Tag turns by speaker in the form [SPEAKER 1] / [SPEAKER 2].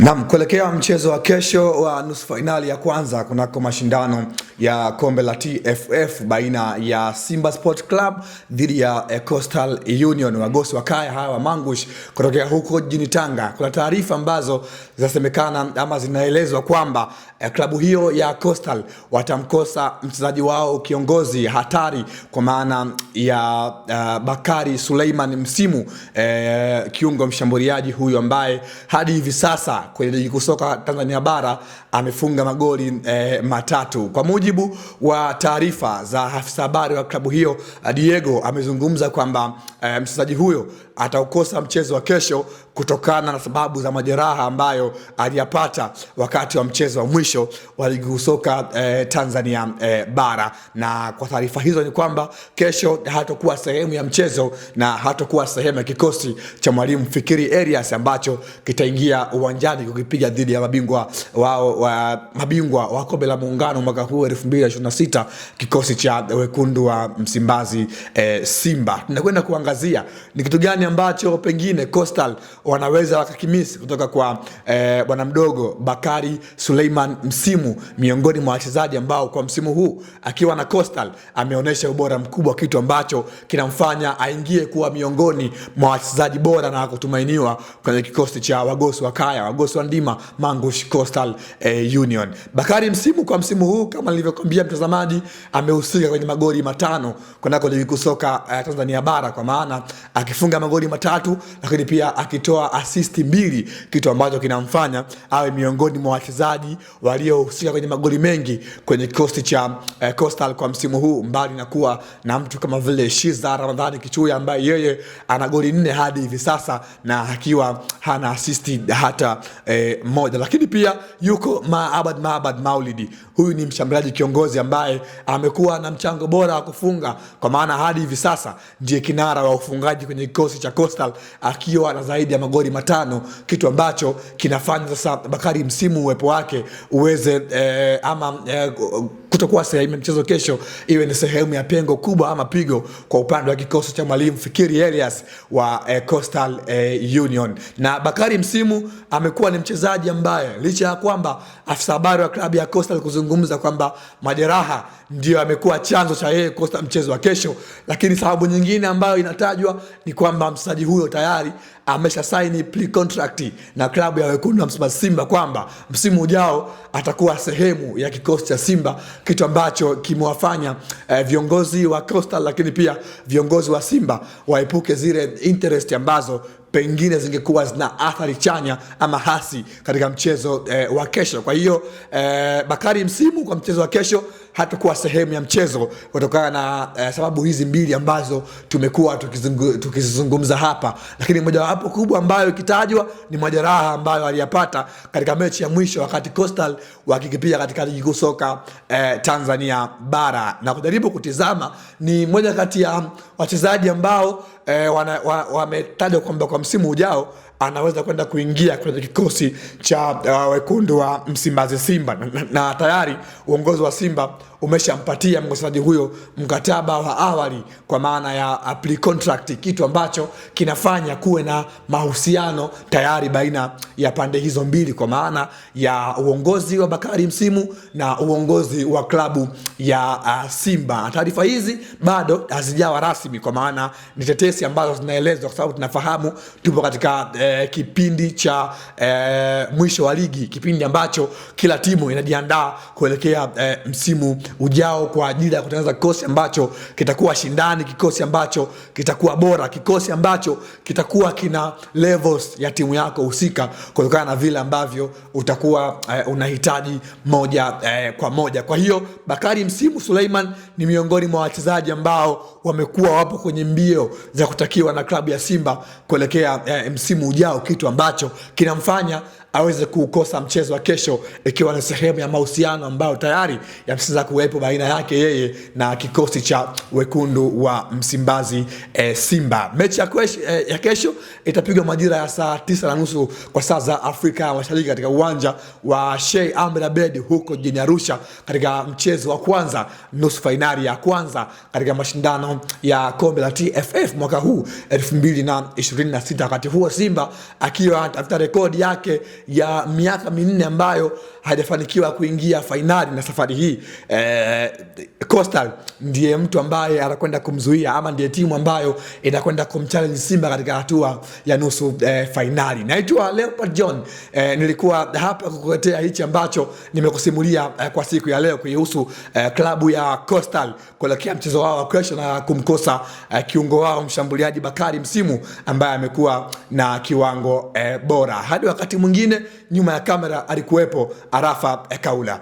[SPEAKER 1] Kuelekea mchezo wa kesho wa nusu finali ya kwanza kunako mashindano ya kombe la TFF baina ya Simba Sport Club dhidi ya Coastal Union, wagosi wa kaya hawa Mangush kutokea huko jijini Tanga. Kuna taarifa ambazo zinasemekana ama zinaelezwa kwamba klabu hiyo ya Coastal watamkosa mchezaji wao kiongozi hatari kwa maana ya Bakari Suleiman Msimu, kiungo mshambuliaji huyu ambaye hadi hivi sasa kwenye ligi kuu soka Tanzania bara amefunga magoli matatu. Kwa mujibu wa taarifa za afisa habari wa klabu hiyo, Diego amezungumza kwamba mchezaji huyo ataukosa mchezo wa kesho kutokana na sababu za majeraha ambayo aliyapata wakati wa mchezo wa mwisho wa ligi kuu soka Tanzania bara. Na kwa taarifa hizo ni kwamba kesho hatakuwa sehemu ya mchezo na hatakuwa sehemu ya kikosi cha mwalimu Fikiri Elias ambacho kitaingia uwanjani kukipiga dhidi ya mabingwa wa kombe la muungano mwaka huu 2026, kikosi cha wekundu wa Msimbazi Simba. Tunakwenda kuangazia ni kitu gani ambacho pengine Coastal wanaweza wakakimisi kutoka kwa bwana mdogo Bakari Suleiman Msimu, miongoni mwa wachezaji ambao kwa msimu huu akiwa na Coastal ameonyesha ubora mkubwa, kitu ambacho kinamfanya aingie kuwa miongoni mwa wachezaji bora na kutumainiwa kwenye kikosi cha wagosi wa kaya, wagosi wa ndima Mangush Coastal Union. Bakari Msimu kwa msimu huu kama nilivyokuambia mtazamaji, amehusika kwenye magoli matano kunako ligi kuu soka Tanzania bara, kwa maana akifunga magoli matatu lakini pia akitoa assist 2, kitu ambacho kinamfanya awe miongoni mwa wachezaji waliohusika kwenye magoli mengi kwenye kikosi cha Coastal kwa msimu huu, mbali na kuwa na mtu kama vile Shiza Ramadhani Kichuya ambaye yeye ana goli 4 hadi hivi sasa na akiwa hana assist hata moja. Lakini pia yuko Maabad Maulidi. Huyu ni mshambuliaji kiongozi ambaye amekuwa na mchango bora wa kufunga, kwa maana hadi hivi sasa ndiye kinara wa ufungaji kwenye kikosi cha Coastal akiwa na zaidi ya magoli 5, kitu ambacho kinafanya sasa Bakari Msimu uwepo wake uweze kutokuwa sehemu ya mchezo kesho iwe ni sehemu ya pengo kubwa ama pigo kwa upande wa kikosi cha mwalimu Fikiri Elias wa Coastal Union. Na Bakari Msimu amekuwa ni mchezaji ambaye licha ya kwamba afisa habari wa klabu ya Coastal kuzungumza kwamba majeraha ndio amekuwa chanzo cha yeye kukosa mchezo wa kesho, lakini sababu nyingine ambayo inatajwa ni kwamba mchezaji huyo tayari amesha saini pre-contract na klabu ya wekundu wa Msimbazi Simba kwamba msimu ujao atakuwa sehemu ya kikosi cha Simba, kitu ambacho kimewafanya viongozi wa Coastal lakini pia viongozi wa Simba waepuke zile interest ambazo pengine zingekuwa zina athari chanya ama hasi katika mchezo wa kesho. Kwa hiyo Bakari Msimu kwa mchezo wa kesho hatakuwa sehemu ya mchezo kutokana na sababu hizi mbili ambazo tumekuwa tukizungumza hapa, lakini moja wapo kubwa ambayo ikitajwa ni majeraha ambayo aliyapata katika mechi ya mwisho wakati Coastal wakikipiga katika ligi kuu soka Tanzania bara. Na kujaribu kutizama ni moja kati ya wachezaji ambao wametajwa kwamba kwa msimu ujao anaweza kwenda kuingia kwenye kikosi cha wekundu wa Msimbazi Simba, na tayari uongozi wa Simba umeshampatia mchezaji huyo mkataba wa awali kwa maana ya pre-contract, kitu ambacho kinafanya kuwe na mahusiano tayari baina ya pande hizo mbili, kwa maana ya uongozi wa Bakari Msimu na uongozi wa klabu ya Simba. Taarifa hizi bado hazijawa rasmi, kwa maana ni tetesi ambazo zinaelezwa, kwa sababu tunafahamu tupo katika kipindi cha mwisho wa ligi, kipindi ambacho kila timu inajiandaa kuelekea msimu ujao kwa ajili ya kutengeneza kikosi ambacho kitakuwa shindani, kikosi ambacho kitakuwa bora, kikosi ambacho kitakuwa kina levels ya timu yako husika kutokana na vile ambavyo utakuwa unahitaji moja kwa moja. Kwa hiyo Bakari Msimu Suleiman ni miongoni mwa wachezaji ambao wamekuwa wapo kwenye mbio za kutakiwa na klabu ya Simba kuelekea msimu ujao, kitu ambacho kinamfanya aweze kukosa mchezo wa kesho ikiwa ni sehemu ya mahusiano ambayo tayari yameshaanza kuwepo baina yake yeye na kikosi cha wekundu wa Msimbazi Simba. Mechi ya kesho itapigwa majira ya saa 9:30 kwa saa za Afrika Mashariki katika uwanja wa Sheikh Ahmed Abed huko jijini Arusha, katika mchezo wa kwanza, nusu finali ya kwanza katika mashindano ya kombe la TFF mwaka huu 2026. Wakati huo Simba akiwa anatafuta rekodi yake ya miaka minne ambayo hajafanikiwa kuingia fainali, na safari hii Coastal ndiye mtu ambaye anakwenda kumzuia, ama ndiye timu ambayo inakwenda kumchallenge Simba katika hatua ya nusu fainali. Naitwa Leopard John, nilikuwa hapa kukuletea hichi ambacho nimekusimulia kwa siku ya leo kuhusu klabu ya Coastal kuelekea mchezo wao wa kesho na kumkosa kiungo wao mshambuliaji Bakari Msimu ambaye amekuwa na kiwango bora. Hadi wakati mwingine, nyuma ya kamera alikuwepo Arafa Kaula.